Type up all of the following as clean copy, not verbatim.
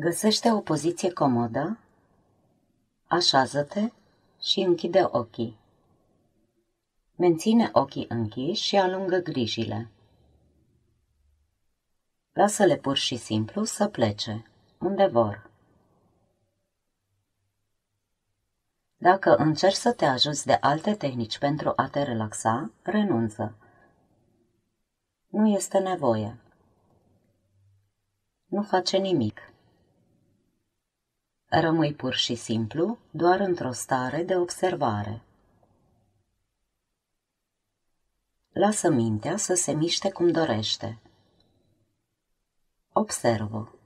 Găsește o poziție comodă, așează-te și închide ochii. Menține ochii închiși și alungă grijile. Lasă-le pur și simplu să plece, unde vor. Dacă încerci să te ajuți de alte tehnici pentru a te relaxa, renunță. Nu este nevoie. Nu face nimic. Rămâi pur și simplu doar într-o stare de observare. Lasă mintea să se miște cum dorește. Observă.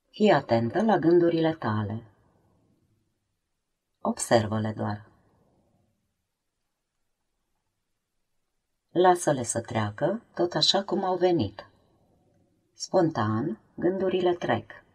Fii atentă la gândurile tale. Observă-le doar. Lasă-le să treacă tot așa cum au venit. Spontan, gândurile trec.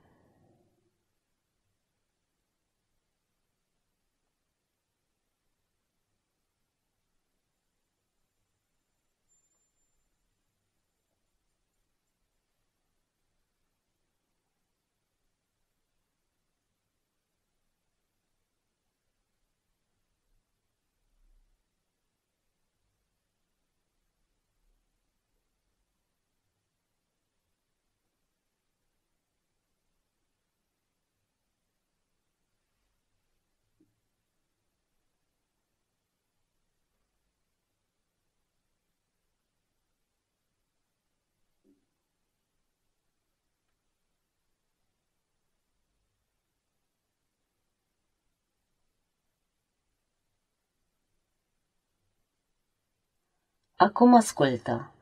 Acum ascultă.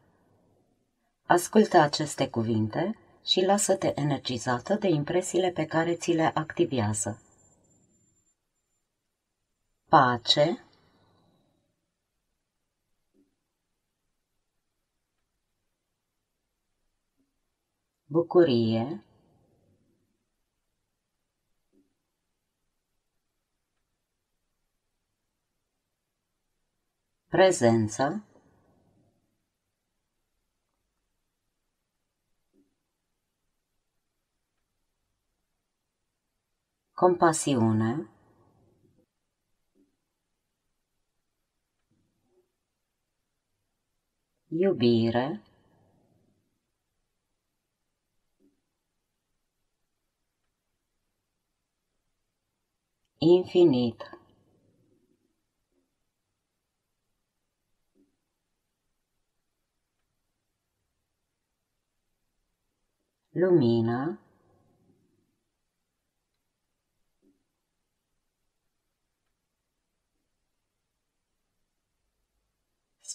Ascultă aceste cuvinte și lasă-te energizată de impresiile pe care ți le activează. Pace, bucurie, prezență, compasiune, iubire, infinit. Lumină,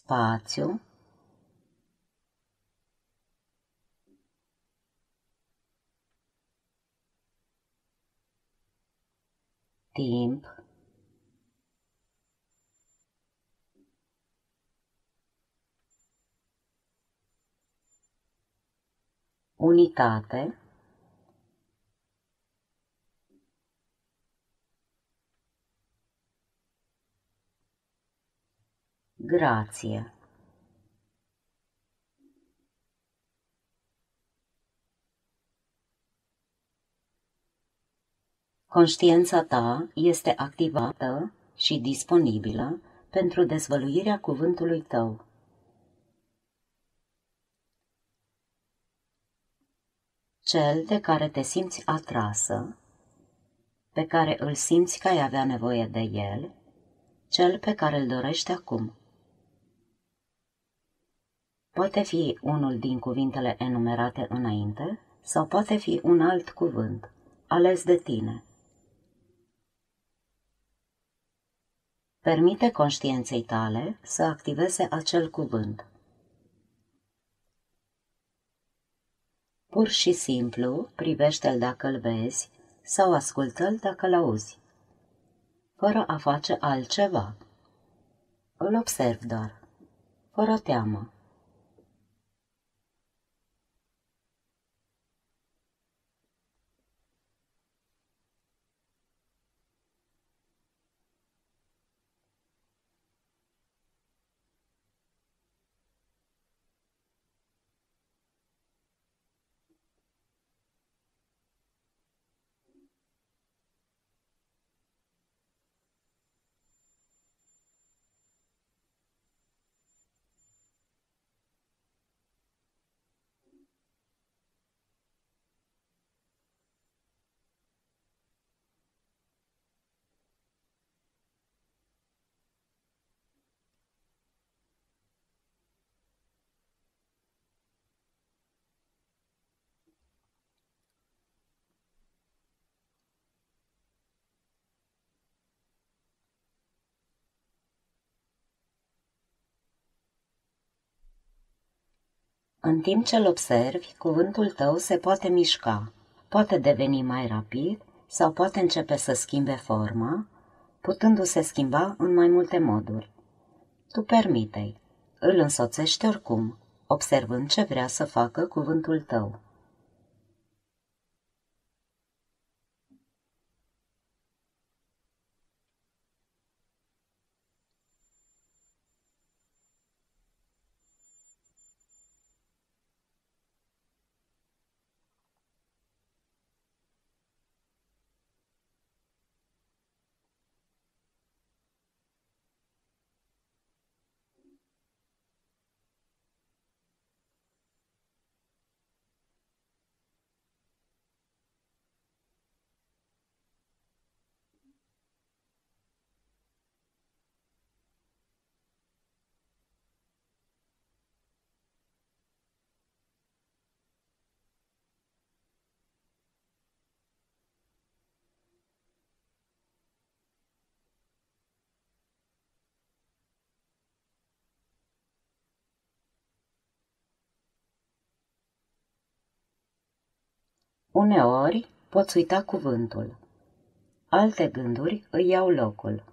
spațiu, timp, unitate, grație. Conștiința ta este activată și disponibilă pentru dezvăluirea cuvântului tău. Cel de care te simți atrasă, pe care îl simți că ai avea nevoie de el, cel pe care îl dorești acum. Poate fi unul din cuvintele enumerate înainte sau poate fi un alt cuvânt, ales de tine. Permite conștiinței tale să activeze acel cuvânt. Pur și simplu privește-l dacă îl vezi sau ascultă-l dacă îl auzi, fără a face altceva. Îl observi doar, fără teamă. În timp ce îl observi, cuvântul tău se poate mișca, poate deveni mai rapid sau poate începe să schimbe forma, putându-se schimba în mai multe moduri. Tu permite-i, îl însoțești oricum, observând ce vrea să facă cuvântul tău. Uneori poți uita cuvântul. Alte gânduri îi iau locul.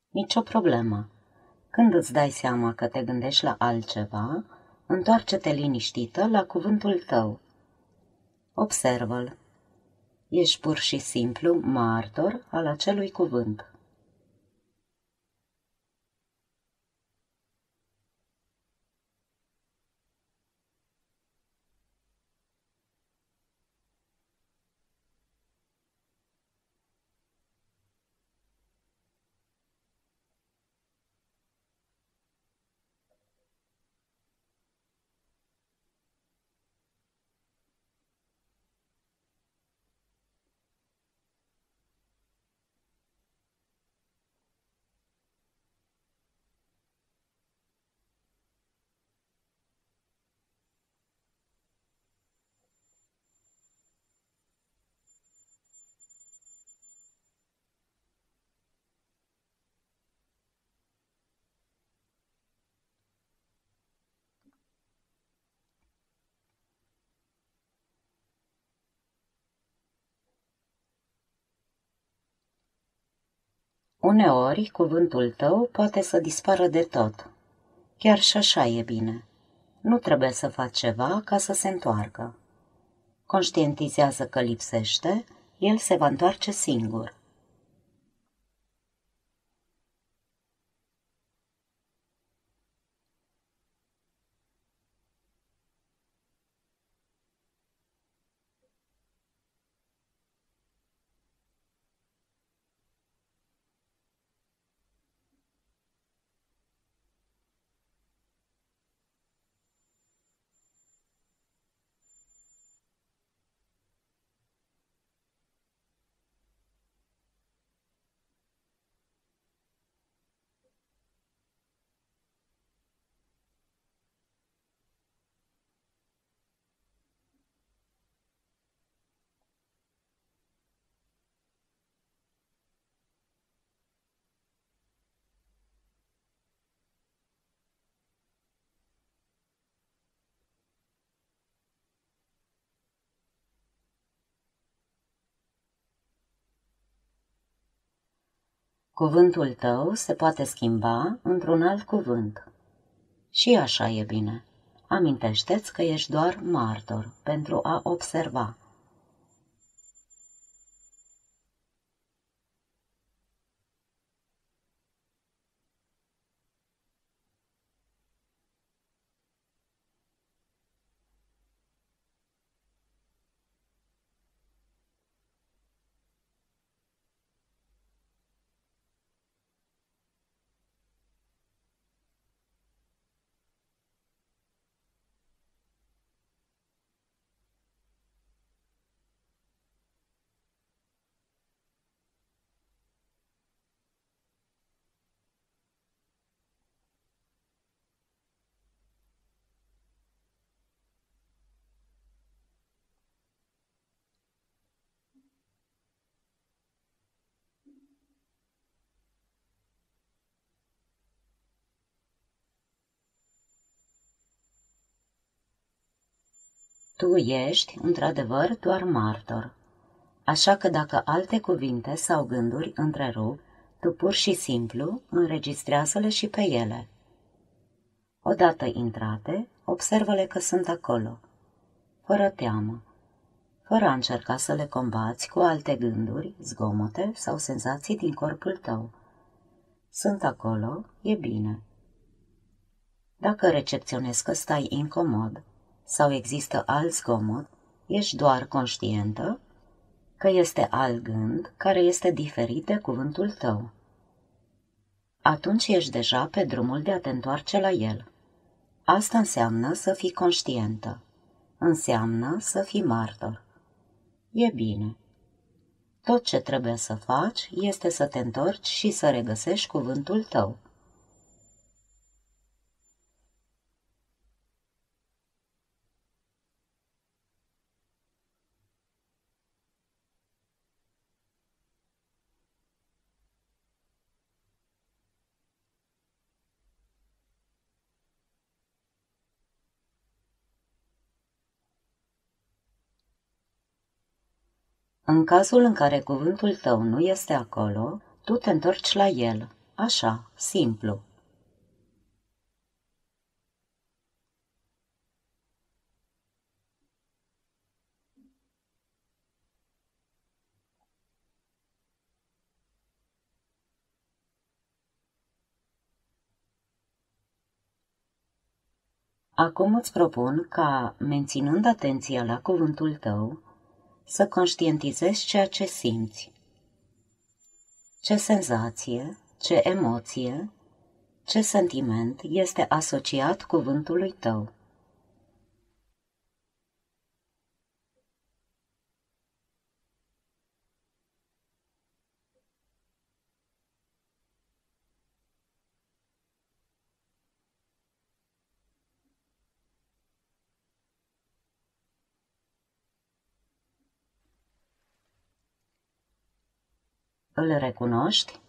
Nicio problemă. Când îți dai seama că te gândești la altceva, întoarce-te liniștită la cuvântul tău. Observă-l. Ești pur și simplu martor al acelui cuvânt. Uneori, cuvântul tău poate să dispară de tot. Chiar și așa e bine. Nu trebuie să faci ceva ca să se întoarcă. Conștientizează că lipsește, el se va întoarce singur. Cuvântul tău se poate schimba într-un alt cuvânt. Și așa e bine. Amintește-ți că ești doar martor pentru a observa. Tu ești, într-adevăr, doar martor. Așa că dacă alte cuvinte sau gânduri întrerup, tu pur și simplu înregistrează-le și pe ele. Odată intrate, observă-le că sunt acolo, fără teamă, fără a încerca să le combați cu alte gânduri, zgomote sau senzații din corpul tău. Sunt acolo, e bine. Dacă recepționezi că stai incomod sau există alt zgomot, ești doar conștientă că este alt gând care este diferit de cuvântul tău. Atunci ești deja pe drumul de a te întoarce la el. Asta înseamnă să fii conștientă. Înseamnă să fii martor. E bine. Tot ce trebuie să faci este să te întorci și să regăsești cuvântul tău. În cazul în care cuvântul tău nu este acolo, tu te întorci la el. Așa, simplu. Acum îți propun ca, menținând atenția la cuvântul tău, să conștientizezi ceea ce simți. Ce senzație, ce emoție, ce sentiment este asociat cuvântului tău. Îl recunoști?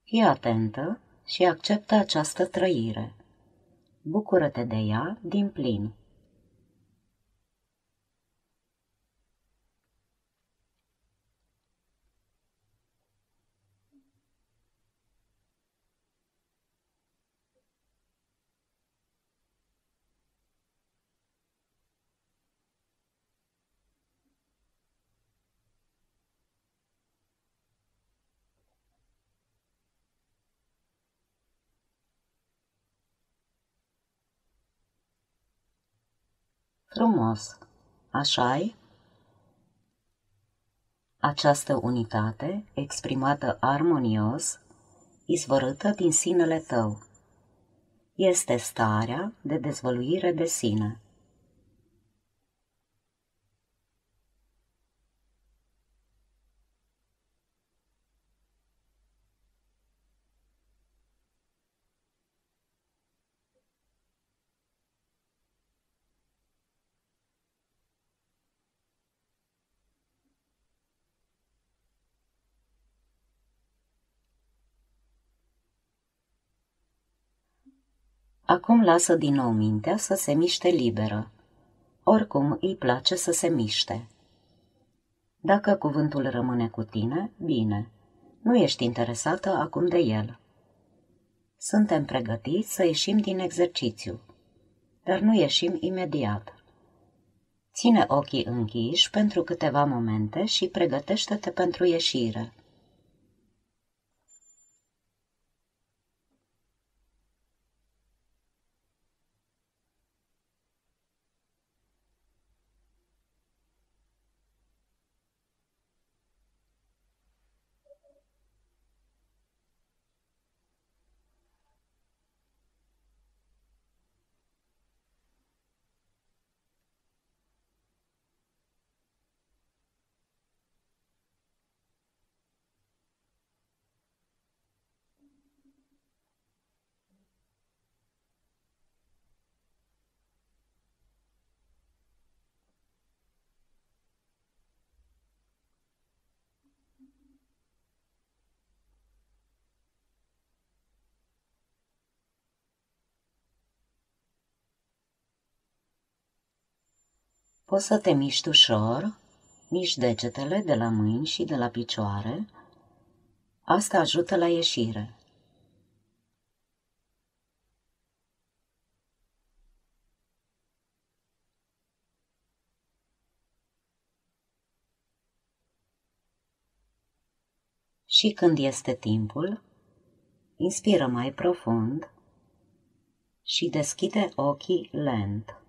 Fii atentă și acceptă această trăire. Bucură-te de ea din plin. Frumos! Așa-i? Această unitate, exprimată armonios, izvorâtă din sinele tău, este starea de dezvăluire de sine. Acum lasă din nou mintea să se miște liberă. Oricum îi place să se miște. Dacă cuvântul rămâne cu tine, bine. Nu ești interesată acum de el. Suntem pregătiți să ieșim din exercițiu, dar nu ieșim imediat. Ține ochii închiși pentru câteva momente și pregătește-te pentru ieșire. Poți să te miști ușor, miști degetele de la mâini și de la picioare. Asta ajută la ieșire. Și când este timpul, inspiră mai profund și deschide ochii lent.